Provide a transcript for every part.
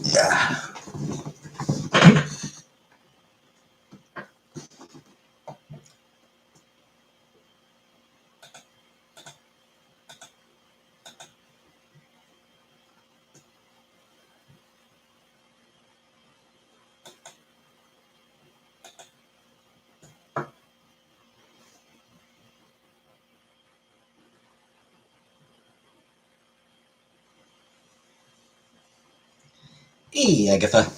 Yeah. Hey, Agatha.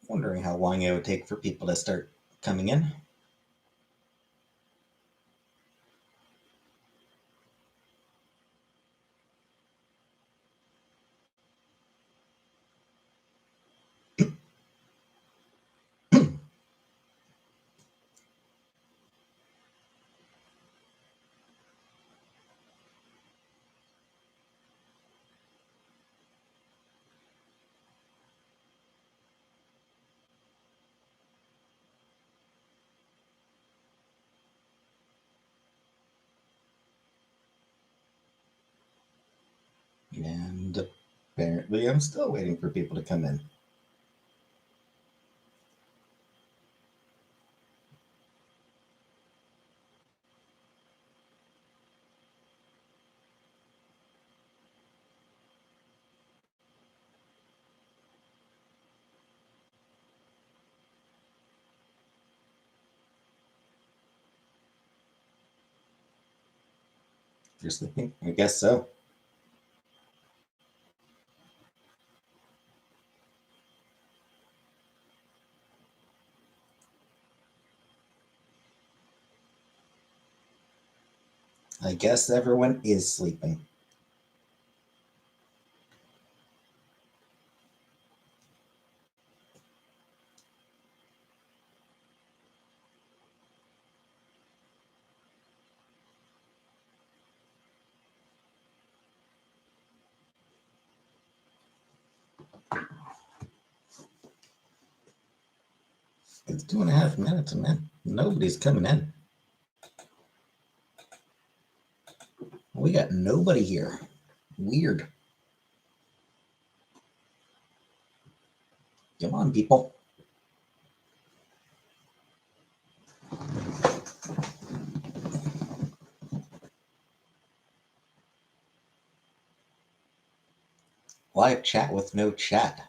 Wondering how long it would take for people to start coming in. And apparently I'm still waiting for people to come in. If you're sleeping, I guess so. I guess everyone is sleeping. It's 2.5 minutes, man. Nobody's coming in. We got nobody here. Weird. Come on, people. Live chat with no chat.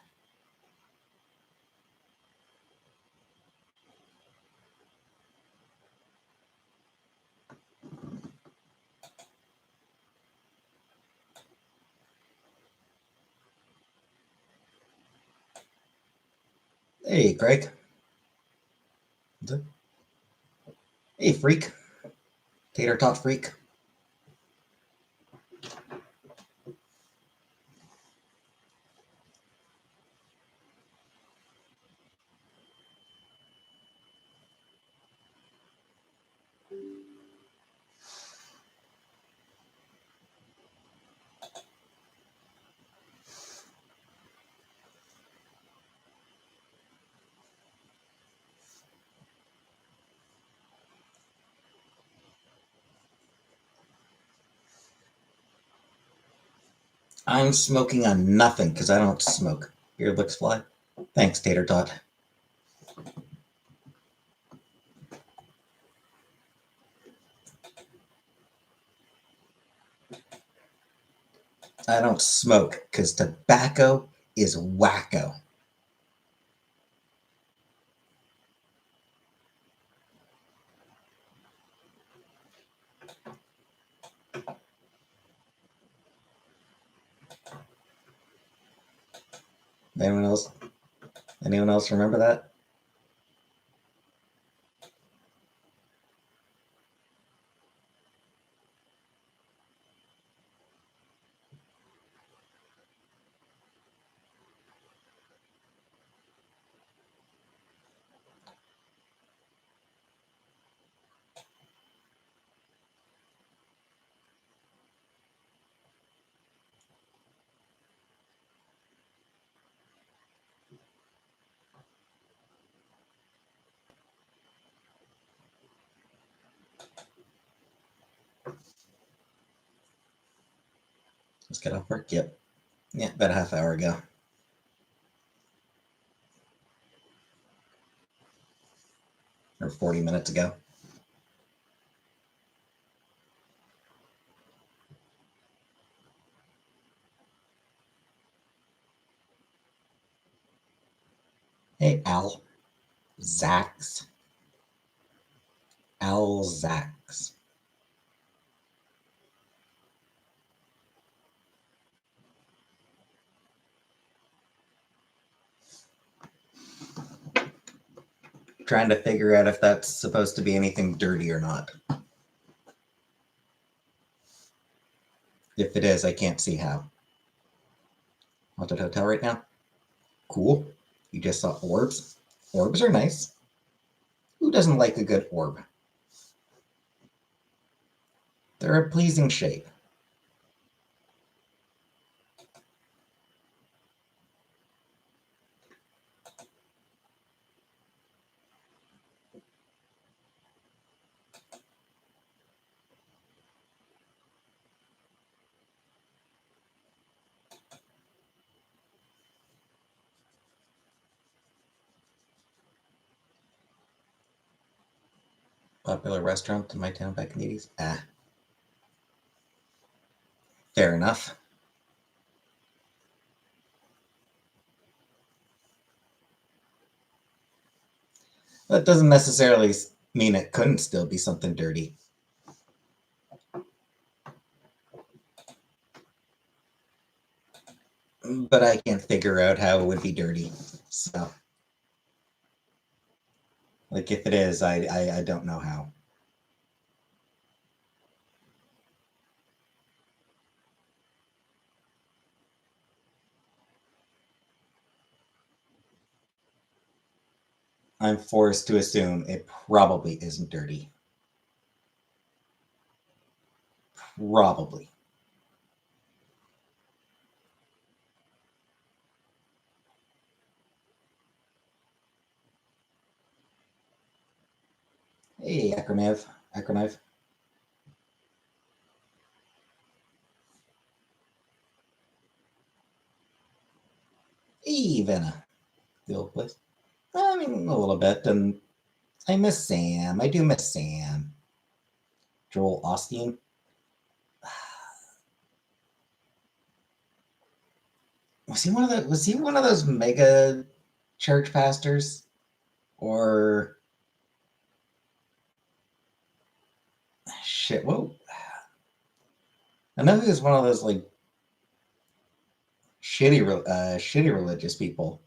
Hey, Greg. Hey, freak. Tater tot freak. I'm smoking on nothing because I don't smoke. Here, looks fly. Thanks, Tater Tot. I don't smoke because tobacco is wacko. Anyone else? Anyone else remember that? Just got off work. Yep. Yeah, about a half hour ago. Or 40 minutes ago. Hey, Al. Zax. Al Zax. Trying to figure out if that's supposed to be anything dirty or not. If it is, I can't see how. Haunted hotel right now? Cool. You just saw orbs? Orbs are nice. Who doesn't like a good orb? They're a pleasing shape. Popular restaurant in my town back in the 80s? Ah, fair enough. That doesn't necessarily mean it couldn't still be something dirty. But I can't figure out how it would be dirty. So, like, if it is, I don't know how. I'm forced to assume it probably isn't dirty. Probably. Hey, Acronev. Acronev. Hey, Vanna. The old place. I mean, a little bit. And I miss Sam. I do miss Sam. Joel Osteen. Was he one of those mega church pastors? Or shit, whoa. I know he was one of those like shitty religious people.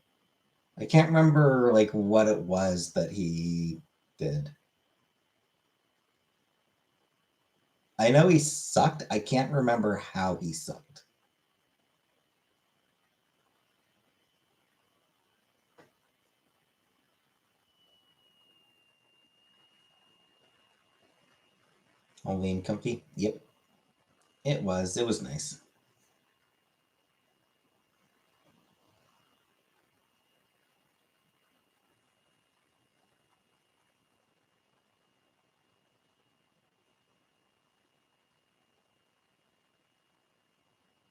I can't remember like what it was that he did. I know he sucked. I can't remember how he sucked. Only in comfy? Yep. It was. It was nice.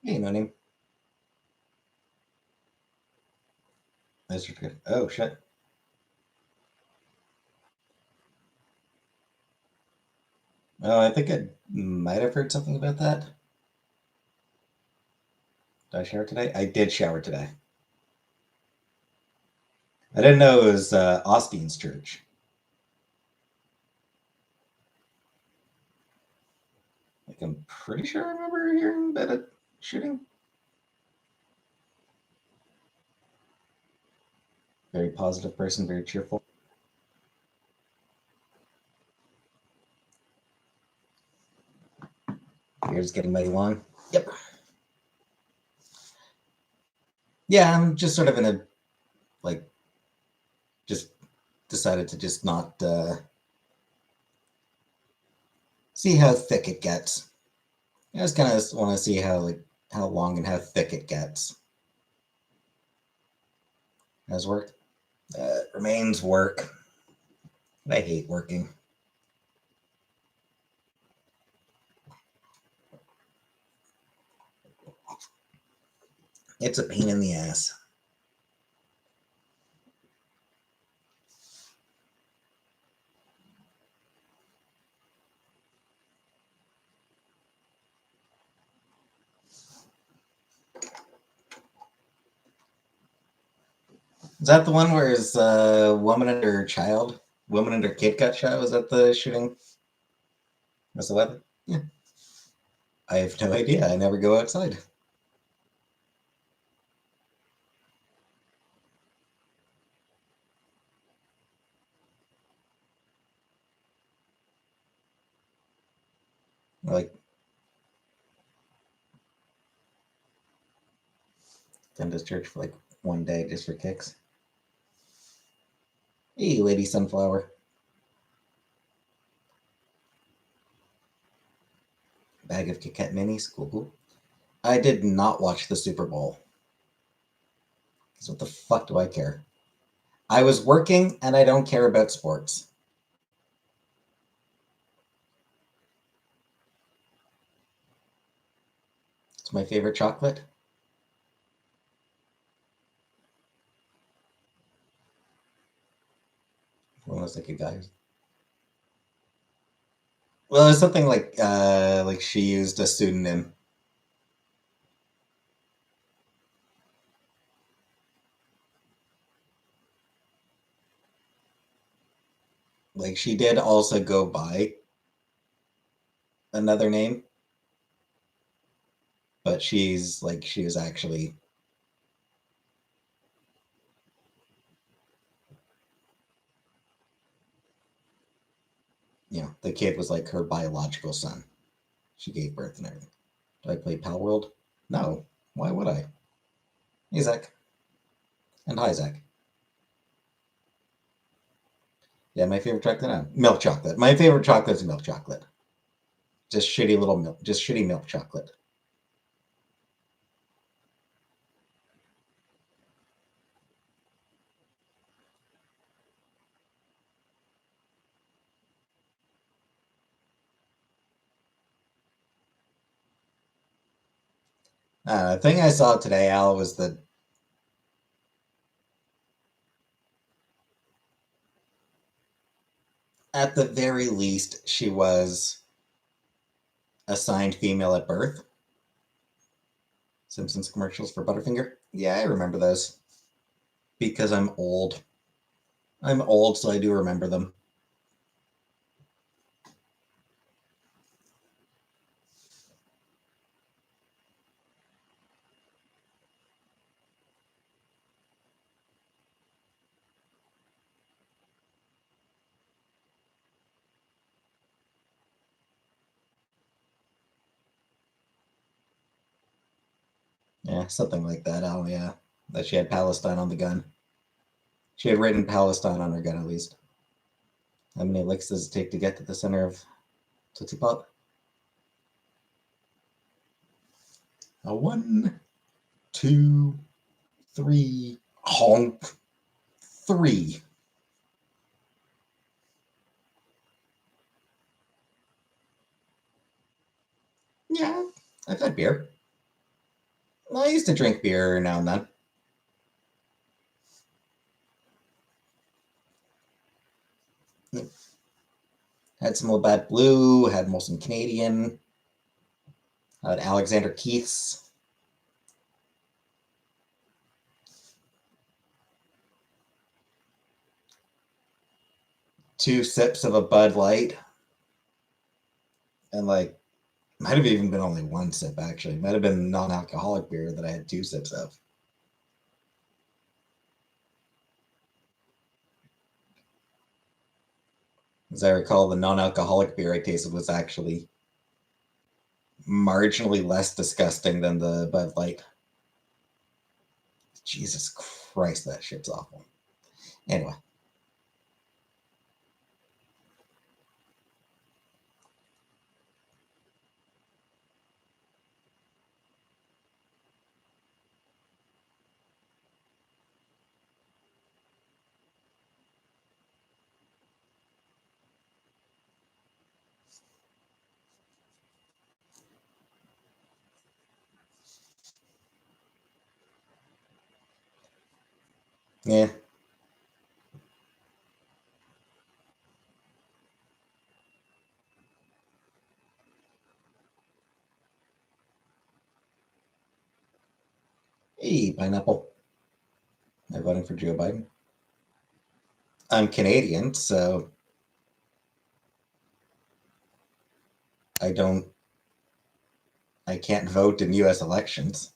Hey, no name. Mr. Good. Oh shit. Oh, I think I might have heard something about that. Did I shower today? I did shower today. I didn't know it was Osteen's church. Like, I'm pretty sure I remember hearing about a shooting. Very positive person, very cheerful. Beard's getting mighty long. Yep. Yeah, I'm just sort of in a, like, just decided to just not see how thick it gets. I just kind of want to see how long and how thick it gets. Has work. Remains work. I hate working. It's a pain in the ass. Is that the one where his woman and her child, woman and her kid got shot? Was that the shooting? Was the weapon? Yeah. I have no idea. I never go outside. Like, attend this church for like one day just for kicks. Hey, Lady Sunflower. Bag of Kit Kat minis. Cool, cool. I did not watch the Super Bowl. Because what the fuck do I care? I was working and I don't care about sports. It's my favorite chocolate. One was like a guy. Well, it's something like she used a pseudonym. Like she did also go by another name, but she was actually, the kid was like her biological son. She gave birth and everything. Do I play Pal World? No. Why would I? Hey Zach. And hi Zach. Yeah, my favorite chocolate now. Milk chocolate. My favorite chocolate is milk chocolate. Just shitty little milk, just shitty milk chocolate. The thing I saw today, Al, was that at the very least she was assigned female at birth. Simpsons commercials for Butterfinger. Yeah, I remember those because I'm old. I'm old, so I do remember them. Yeah, something like that. Oh, yeah. That she had Palestine on the gun. She had written Palestine on her gun, at least. How many licks does it take to get to the center of Tootsie Pop? A 1, 2, 3. Honk. 3. Yeah, I've had beer. I used to drink beer now and then. Had some Labatt Blue, had Molson Canadian, had Alexander Keith's. 2 sips of a Bud Light, and like might have even been only 1 sip actually. Might have been non-alcoholic beer that I had 2 sips of. As I recall, the non-alcoholic beer I tasted was actually marginally less disgusting than the Bud Light. Jesus Christ, that shit's awful. Anyway. Yeah. Hey, pineapple. I'm voting for Joe Biden. I'm Canadian, so I don't. I can't vote in U.S. elections.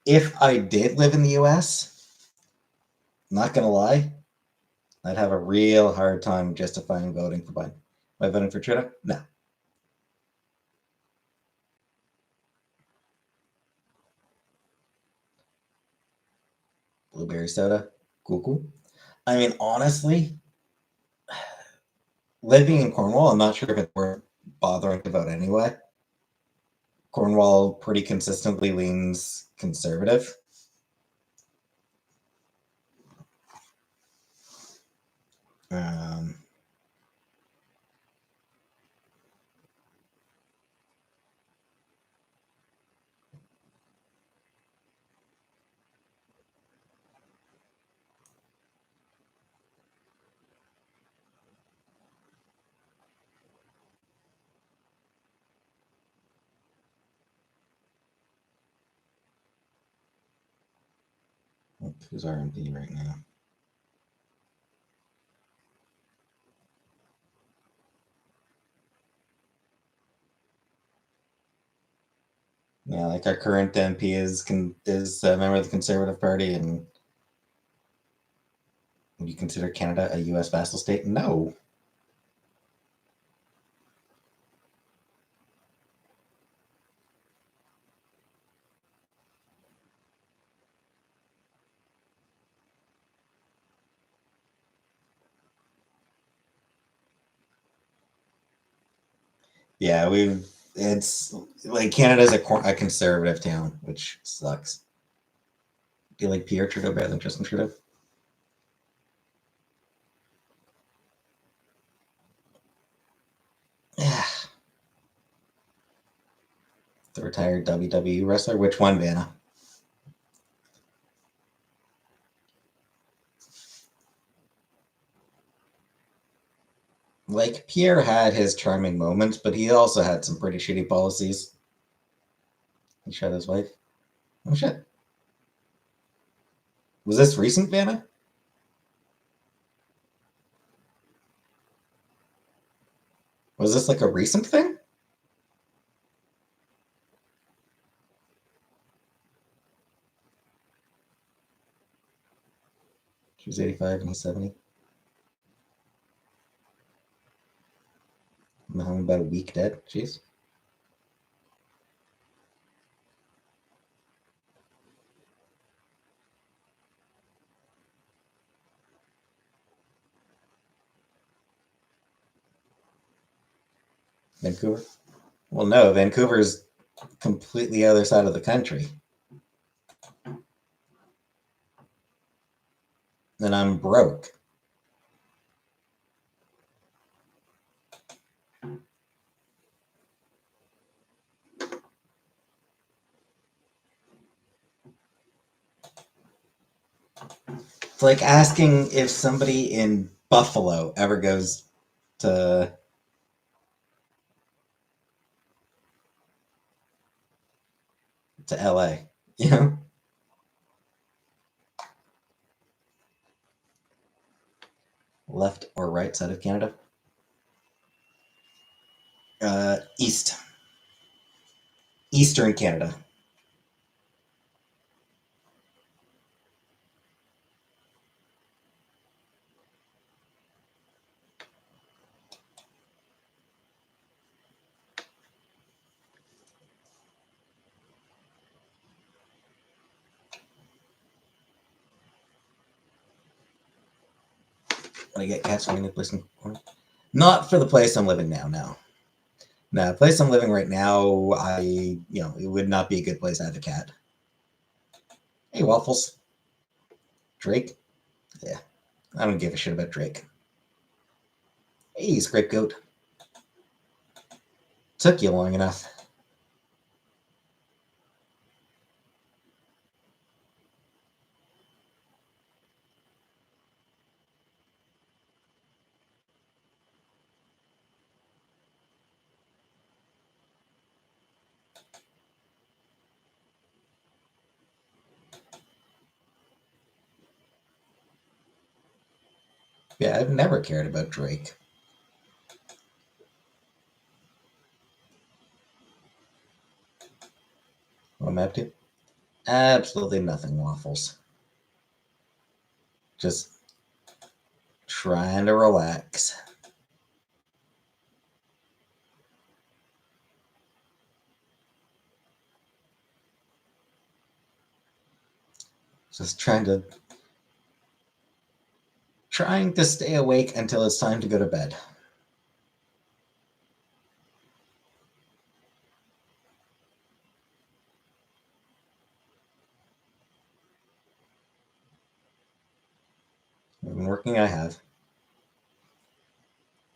If I did live in the U.S., not gonna lie, I'd have a real hard time justifying voting for Biden. Am I voting for Trudeau? No. Blueberry soda, cool, cool. I mean, honestly, living in Cornwall, I'm not sure if it's worth bothering to vote anyway. Cornwall pretty consistently leans conservative. Um, who's RMP right now? Yeah, like our current MP is a member of the Conservative Party, and would you consider Canada a U.S. vassal state? No. Yeah, it's like Canada's a conservative town, which sucks. Do you like Pierre Trudeau better than Justin Trudeau? Yeah. The retired WWE wrestler. Which one, Vanna? Like Pierre had his charming moments, but he also had some pretty shitty policies. He shot his wife. Oh shit. Was this recent, Vanna? Was this like a recent thing? She was 85 and he's 70. I'm about a week dead. Jeez. Vancouver? Well, no, Vancouver's completely other side of the country. And I'm broke. It's like asking if somebody in Buffalo ever goes to LA. You know? Left or right side of Canada? East. Eastern Canada. I get cats for any place in Not for the place I'm living now, no. No, the place I'm living right now, it would not be a good place to have a cat. Hey, Waffles. Drake? Yeah, I don't give a shit about Drake. Hey, Scrape Goat. Took you long enough. Yeah, I've never cared about Drake. What am I up to? Absolutely nothing, Waffles. Just trying to relax. Just trying to stay awake until it's time to go to bed. I've been working, I have.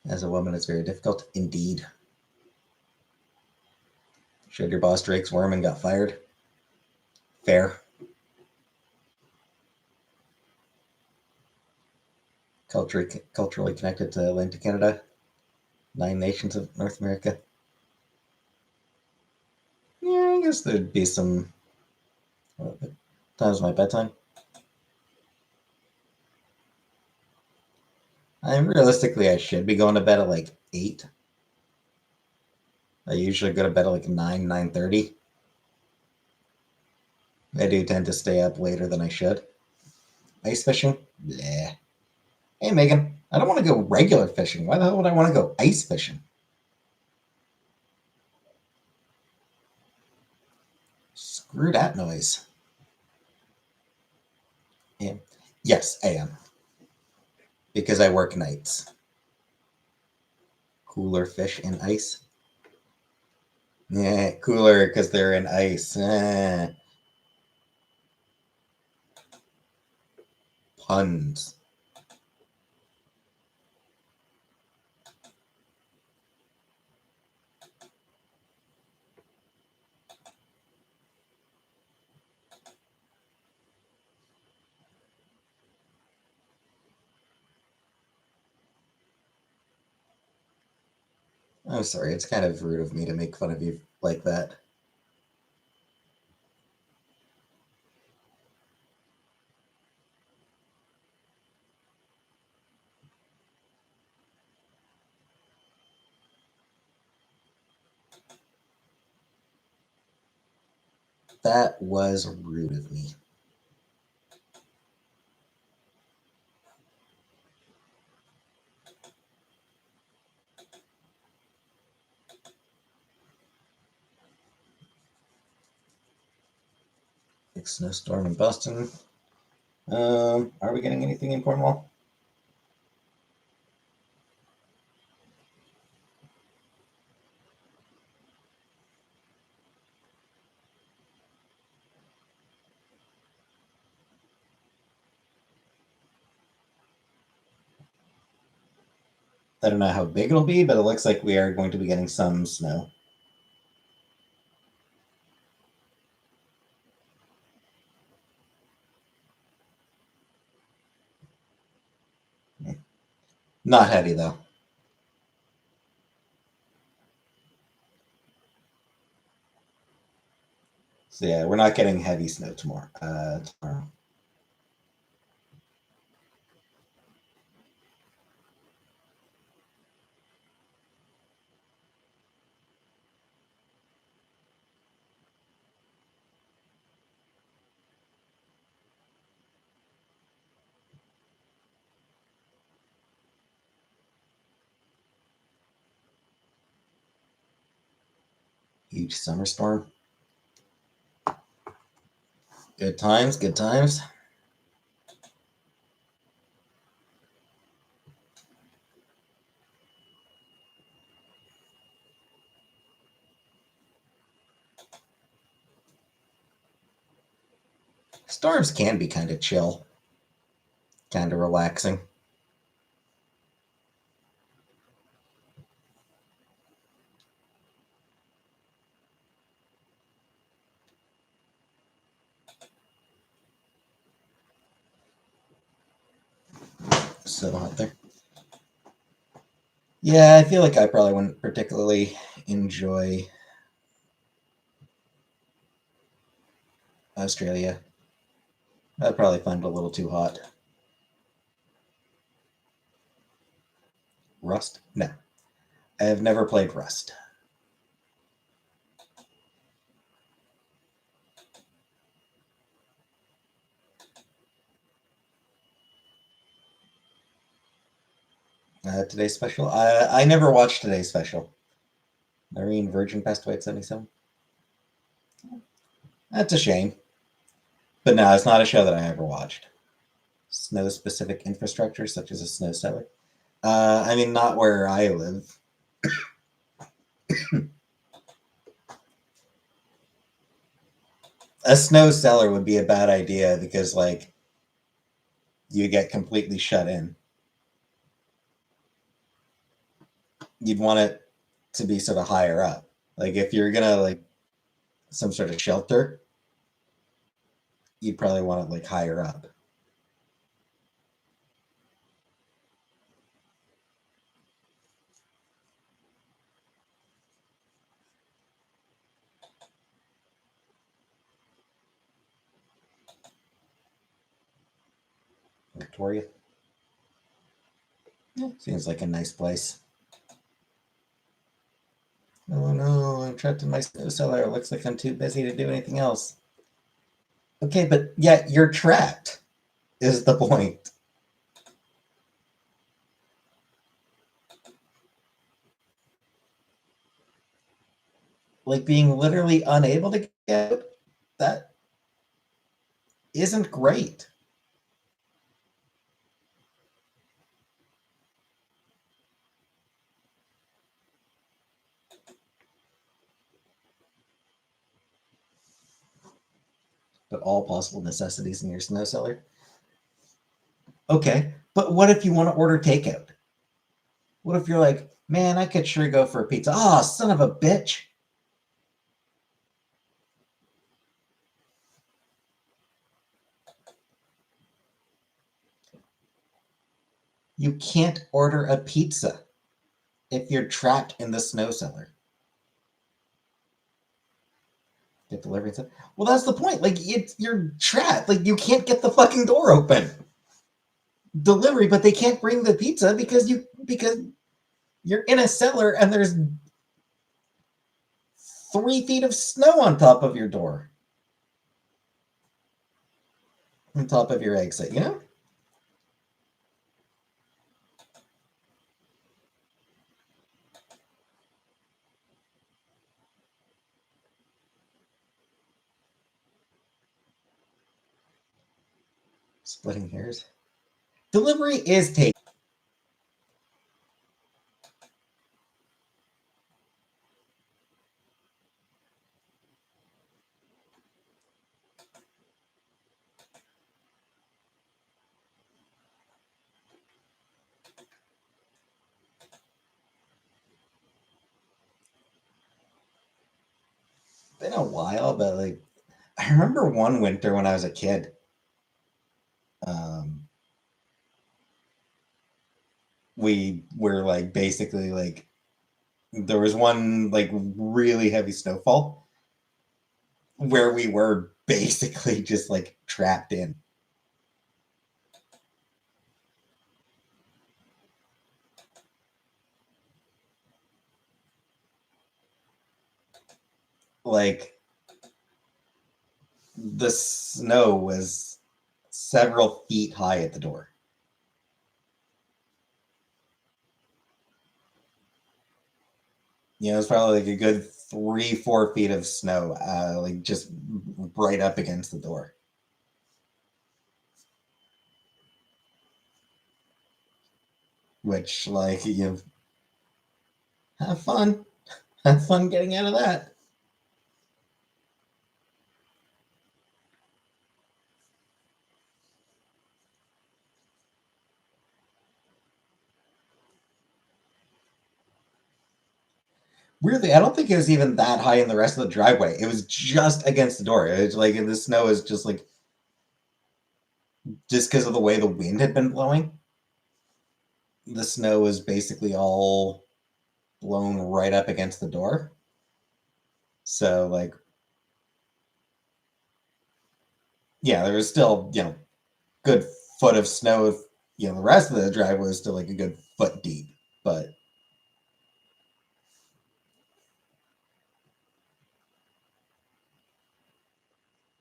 As a woman, it's very difficult. Indeed. Should your boss Drake's worm and got fired? Fair. Culturally connected to Atlantic Canada, 9 nations of North America. Yeah, I guess there'd be some. What time's my bedtime? Realistically, I should be going to bed at like 8. I usually go to bed at like 9, 9:30. I do tend to stay up later than I should. Ice fishing? Bleh. Hey, Megan, I don't want to go regular fishing. Why the hell would I want to go ice fishing? Screw that noise. Yeah. Yes, I am. Because I work nights. Cooler fish in ice? Yeah, cooler because they're in ice. Puns. I'm sorry, it's kind of rude of me to make fun of you like that. That was rude of me. Big snowstorm in Boston. Are we getting anything in Cornwall? I don't know how big it'll be, but it looks like we are going to be getting some snow. Not heavy though. So yeah, we're not getting heavy snow tomorrow. Tomorrow. Huge summer storm. Good times, good times. Storms can be kind of chill, kind of relaxing. So hot there. Yeah, I feel like I probably wouldn't particularly enjoy Australia. I'd probably find it a little too hot. Rust? No. I have never played Rust. Today's special? I never watched today's special. Marine Virgin passed away at 77. That's a shame. But no, it's not a show that I ever watched. Snow-specific infrastructure, such as a snow cellar. I mean, not where I live. A snow cellar would be a bad idea because, like, you get completely shut in. You'd want it to be sort of higher up. Like, if you're gonna, like, some sort of shelter, you'd probably want it, like, higher up. Victoria? Yeah, seems like a nice place. Oh no, I'm trapped in my snow cellar. It looks like I'm too busy to do anything else. Okay, but yeah, you're trapped, is the point. Like being literally unable to get out, that isn't great. But all possible necessities in your snow cellar. Okay, but what if you want to order takeout? What if you're like, man, I could sure go for a pizza. Oh, son of a bitch. You can't order a pizza if you're trapped in the snow cellar. Get delivery. Well, that's the point. Like, you're trapped. Like, you can't get the fucking door open. Delivery, but they can't bring the pizza because you're in a cellar and there's 3 feet of snow on top of your door, on top of your exit. You know. Splitting hairs. Delivery is take. Been a while, but like I remember one winter when I was a kid. Um, we were like basically like there was one like really heavy snowfall where we were basically just like trapped in. Like the snow was several feet high at the door. You know, it's probably like a good 3, 4 feet of snow, like just right up against the door. Which, like, you have fun, have fun getting out of that. Weirdly, I don't think it was even that high in the rest of the driveway. It was just against the door. It's like the snow is just like just because of the way the wind had been blowing. The snow was basically all blown right up against the door. So like, yeah, there was still good foot of snow. The rest of the driveway was still like a good foot deep. but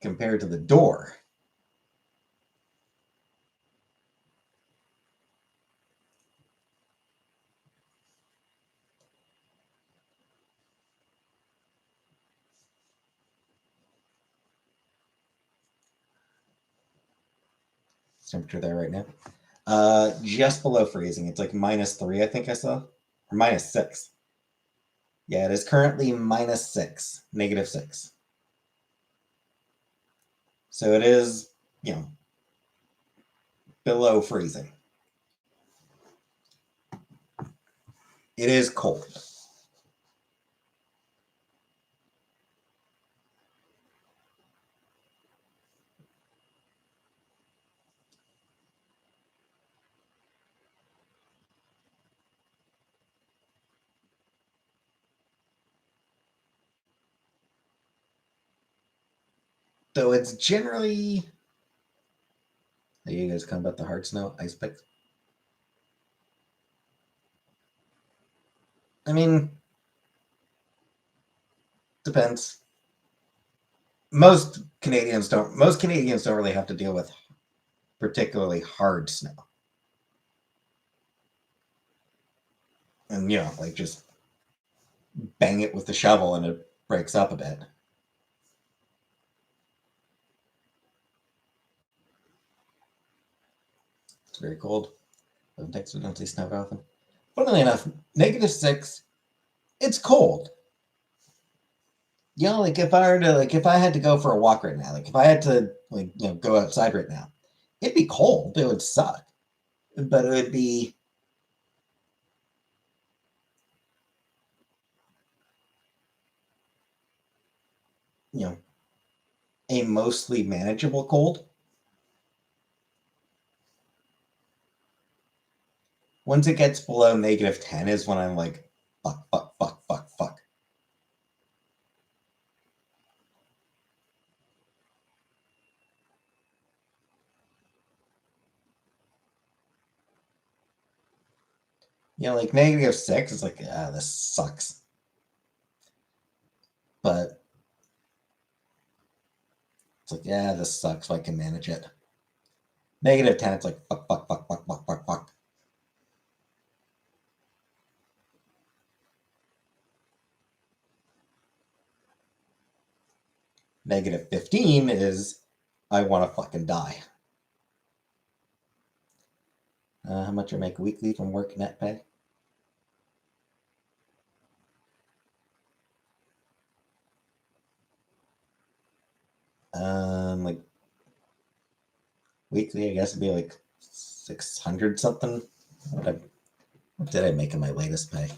compared to the door, temperature there right now, just below freezing. It's like -3, I think I saw, or -6. Yeah, it is currently -6, -6. So it is, below freezing. It is cold. Though it's generally. Are you guys come about the hard snow ice picks? I mean, depends. Most Canadians don't really have to deal with particularly hard snow. And like just bang it with the shovel and it breaks up a bit. It's very cold. In Texas, we don't see snow very often. Funnily enough, -6, it's cold. Like if I had to go for a walk right now, like if I had to go outside right now, it'd be cold. It would suck. But it would be a mostly manageable cold. Once it gets below -10 is when I'm like, fuck, fuck, fuck, fuck, fuck. Like -6 is like, this sucks. But it's like, yeah, this sucks, but I can manage it. -10, it's like, fuck, fuck, fuck, fuck, fuck, fuck, fuck. -15 is, I want to fucking die. How much I make weekly from work net pay? Like weekly, I guess it'd be like 600 something. What did I make in my latest pay?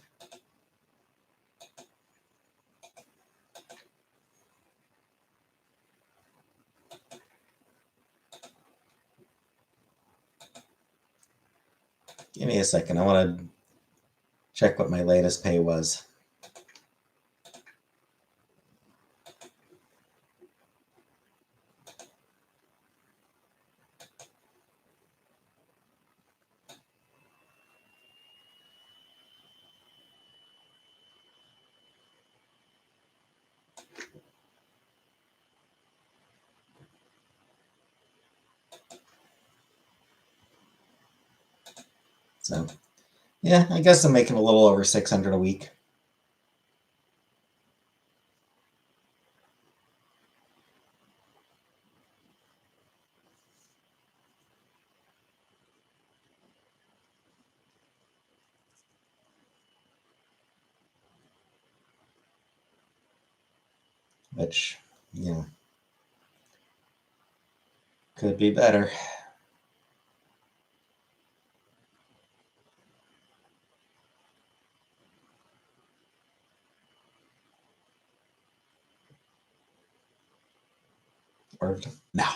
Give me a second. I want to check what my latest pay was. So, yeah, I guess I'm making a little over 600 a week. Which, could be better. Overtime? No.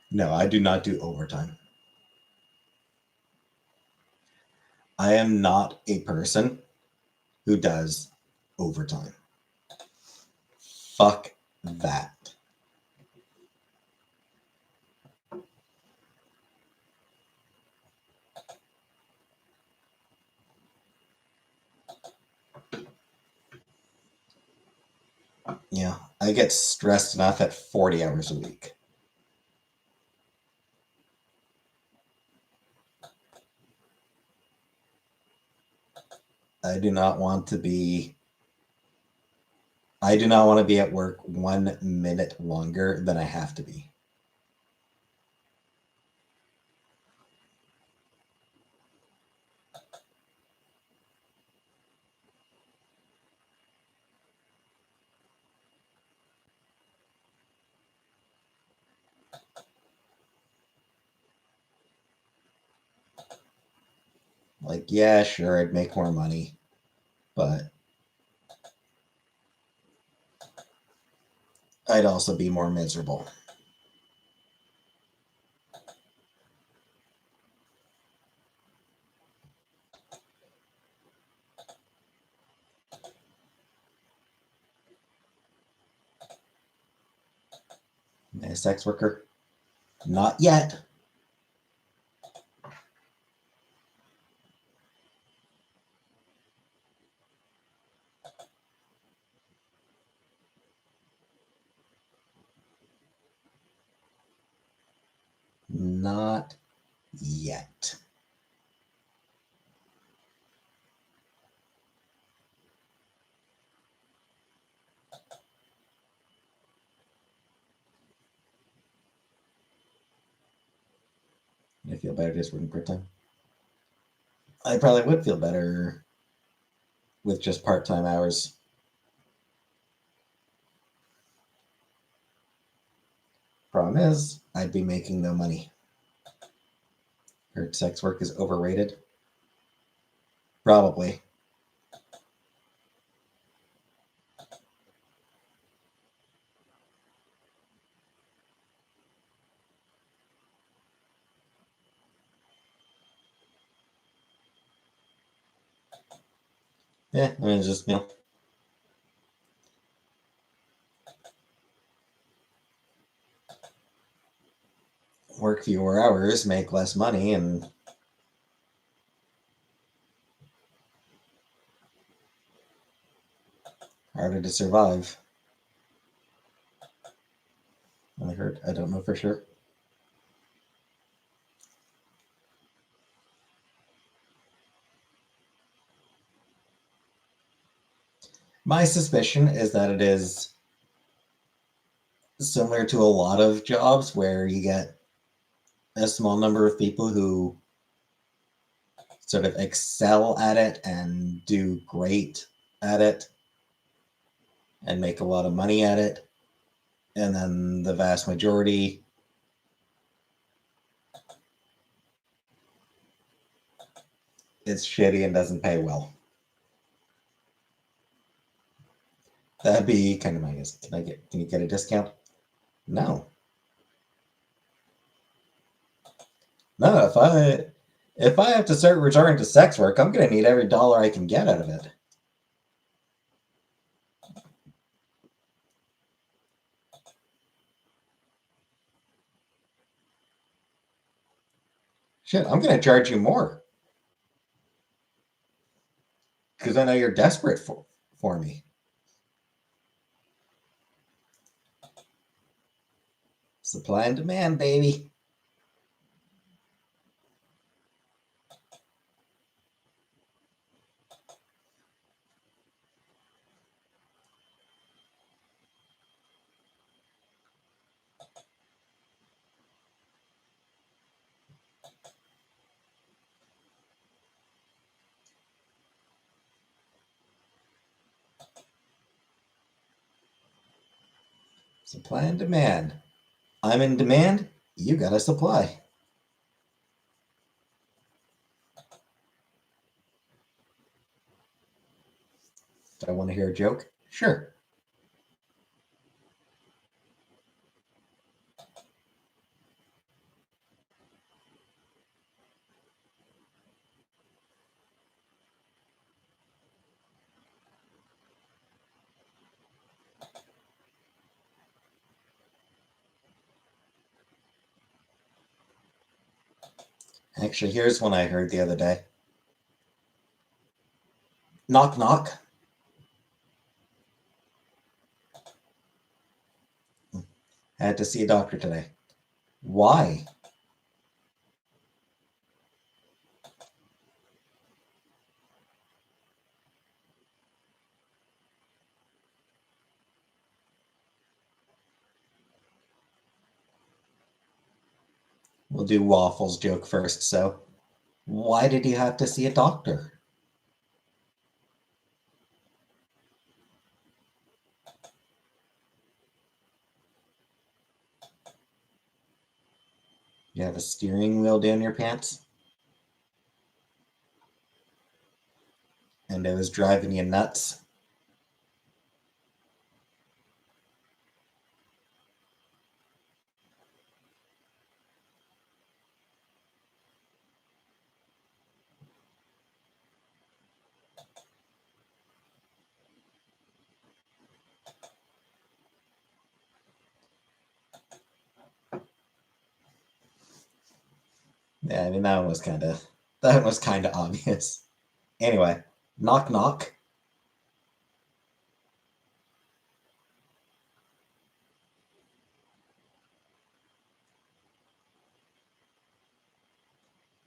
No, I do not do overtime. I am not a person who does overtime. Fuck that. Yeah, I get stressed enough at 40 hours a week. I do not want to be I do not want to be at work 1 minute longer than I have to be. Like, yeah, sure, I'd make more money, but I'd also be more miserable. A sex worker? Not yet. Not yet. I feel better just working part time. I probably would feel better with just part time hours. Problem is, I'd be making no money. Heard sex work is overrated. Probably. Yeah, I mean, it's just, work fewer hours, make less money, and harder to survive. I heard. I don't know for sure. My suspicion is that it is similar to a lot of jobs where you get a small number of people who sort of excel at it and do great at it and make a lot of money at it. And then the vast majority is shitty and doesn't pay well. That'd be kind of my guess. Can you get a discount? No. No, if I have to start resorting to sex work, I'm gonna need every dollar I can get out of it. Shit, I'm gonna charge you more because I know you're desperate for me. Supply and demand, baby. Supply and demand. I'm in demand. You got to supply. Do I want to hear a joke? Sure. Actually, here's one I heard the other day. Knock, knock. I had to see a doctor today. Why? We'll do Waffles joke first. So, why did you have to see a doctor? You have a steering wheel down your pants? And it was driving you nuts? Yeah, I mean that was kind of obvious. Anyway, knock knock.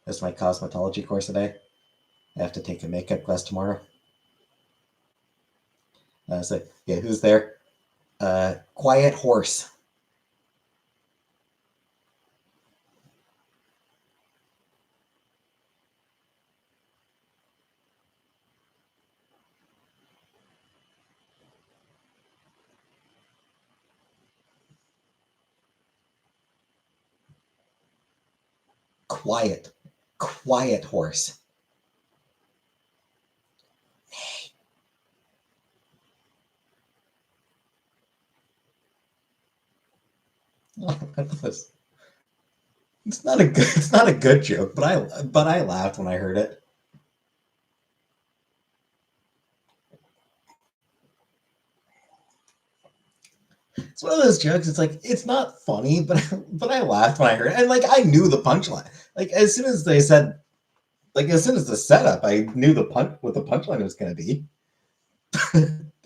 This is my cosmetology course today. I have to take a makeup class tomorrow. So yeah, who's there? Quiet horse. Quiet. Quiet horse. It's not a good joke, but I laughed when I heard it. It's one of those jokes. It's like it's not funny, but I laughed when I heard it, and like I knew the punchline. Like as soon as they said, like as soon as the setup, I knew the punch what the punchline was going to be.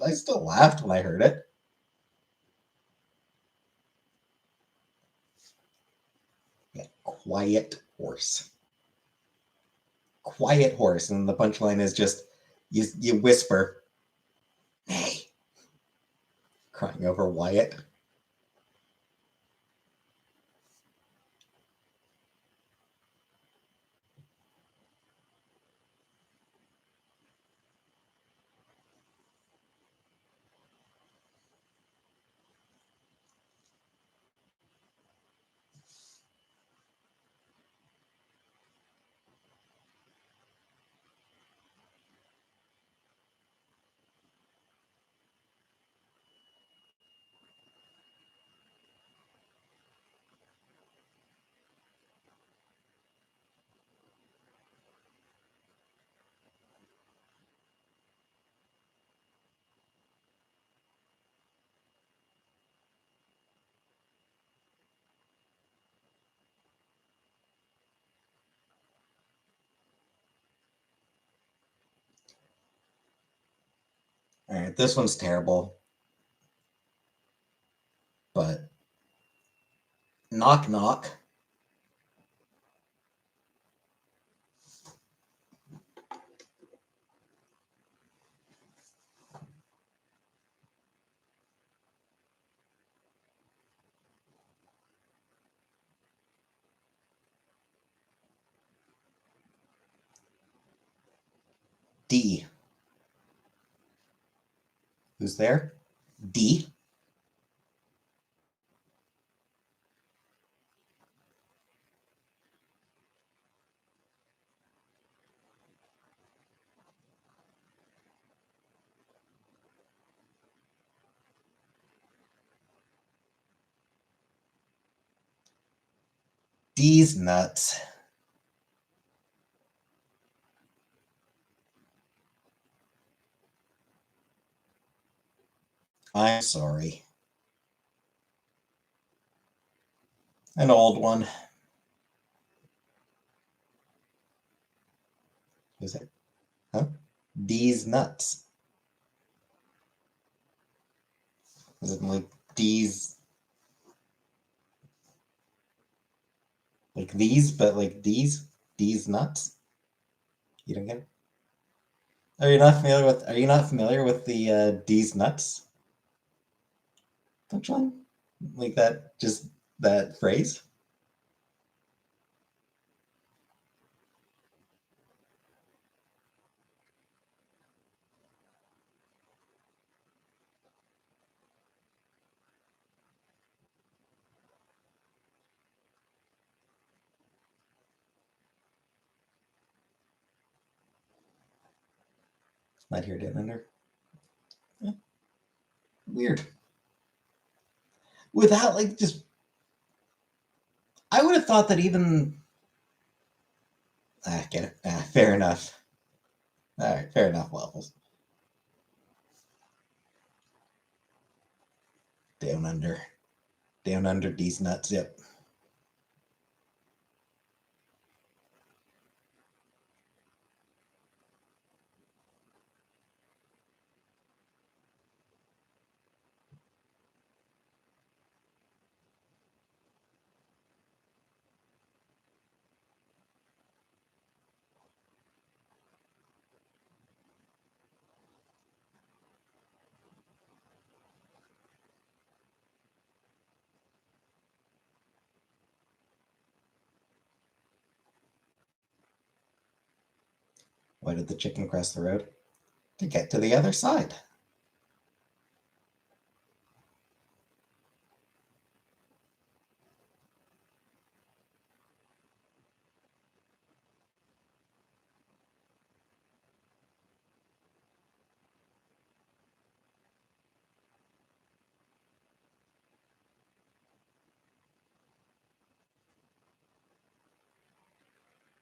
I still laughed when I heard it. Yeah, quiet horse. Quiet horse, and the punchline is just you whisper, "Hey," crying over Wyatt. All right, this one's terrible, but knock knock. D. Who's there? D. D's nuts. I'm sorry. An old one. Who's it? Huh? D's nuts. Is it like D's? Like these, but like these nuts. You don't get it? Are you not familiar with? Are you not familiar with the these nuts punchline? Like that, just that phrase. Not here down under. Yeah, weird. Without like just, I would have thought that even. Get it. Fair enough. All right, fair enough. Levels down under, down under these nuts. Yep. Why did the chicken cross the road? To get to the other side.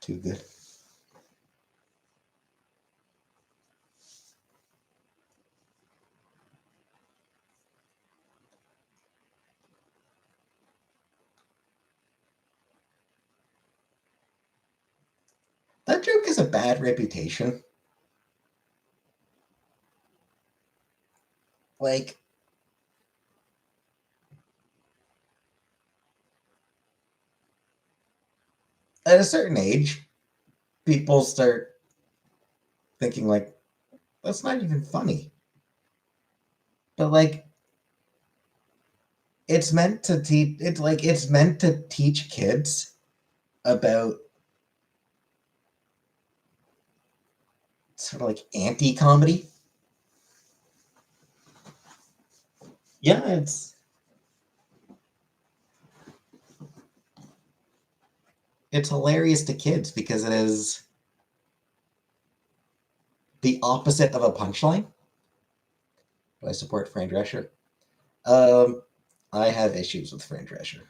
Too good. That joke has a bad reputation. Like, at a certain age, people start thinking like, that's not even funny. But like, it's meant to teach. It's meant to teach kids about sort of like anti-comedy. Yeah, it's hilarious to kids because it is the opposite of a punchline. Do I support Fran Drescher? Um, I have issues with Fran Drescher.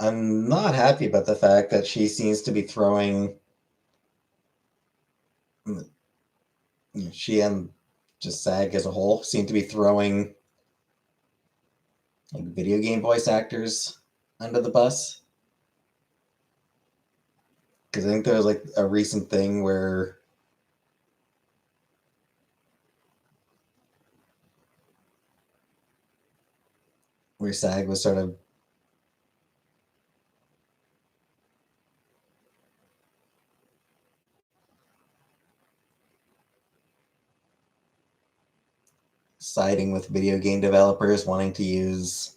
I'm not happy about the fact that she seems to be throwing. She and just SAG as a whole seem to be throwing like video game voice actors under the bus. Because I think there was like a recent thing where SAG was sort of siding with video game developers wanting to use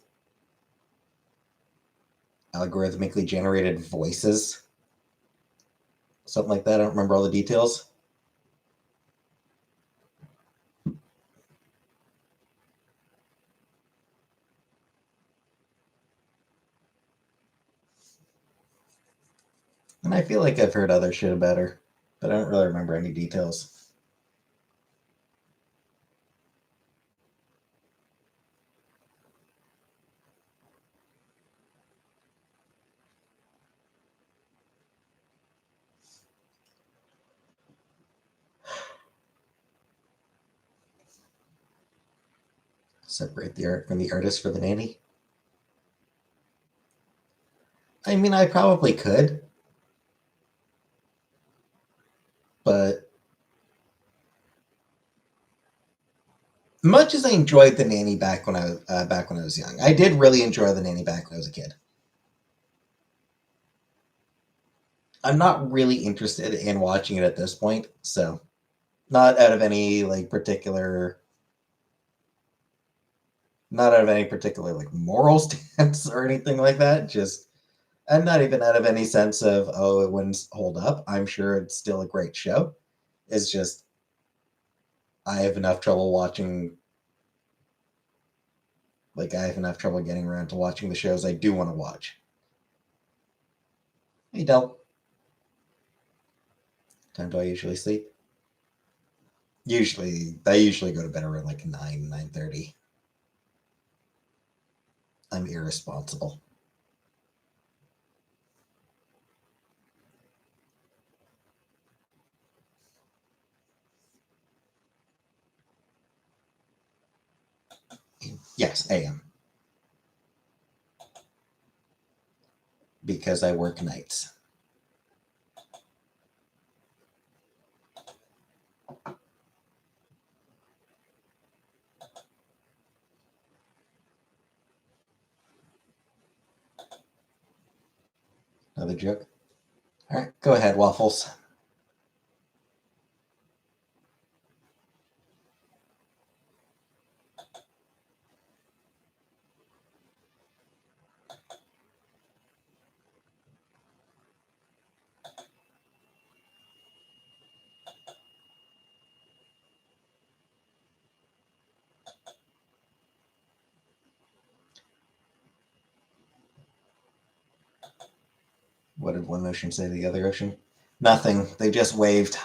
algorithmically generated voices, something like that. I don't remember all the details. And I feel like I've heard other shit about her, but I don't really remember any details. Separate the art from the artist for the nanny. I mean, I probably could. But much as I enjoyed The Nanny back when I was young, I did really enjoy The Nanny back when I was a kid. I'm not really interested in watching it at this point, so not out of any like particular, not out of any particular like moral stance or anything like that. Just and not even out of any sense of oh it wouldn't hold up. I'm sure it's still a great show. It's just I have enough trouble watching. Like I have enough trouble getting around to watching the shows I do want to watch. Hey Del, time do I usually sleep? I usually go to bed around like 9:30. I'm irresponsible. Yes, I am because I work nights. Another joke. All right, go ahead, Waffles. What did one ocean say to the other ocean? Nothing. They just waved.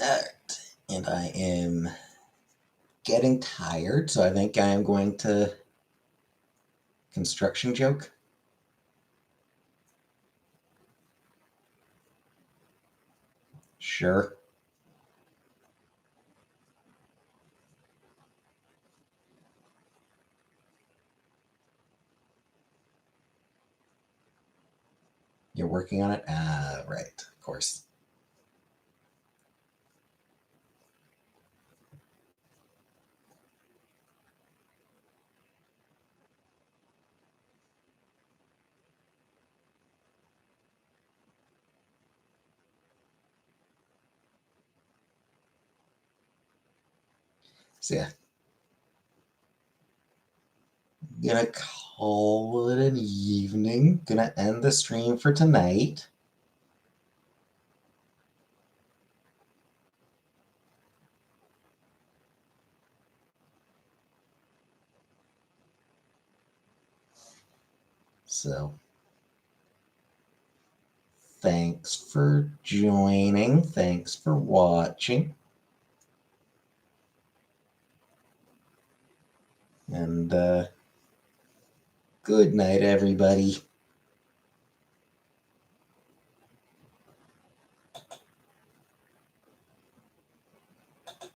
All right. And I am getting tired, so I think I am going to construction joke. Sure. You're working on it? Ah, right. Of course. So yeah, gonna call it an evening. Gonna end the stream for tonight. So thanks for joining. Thanks for watching. And good night, everybody.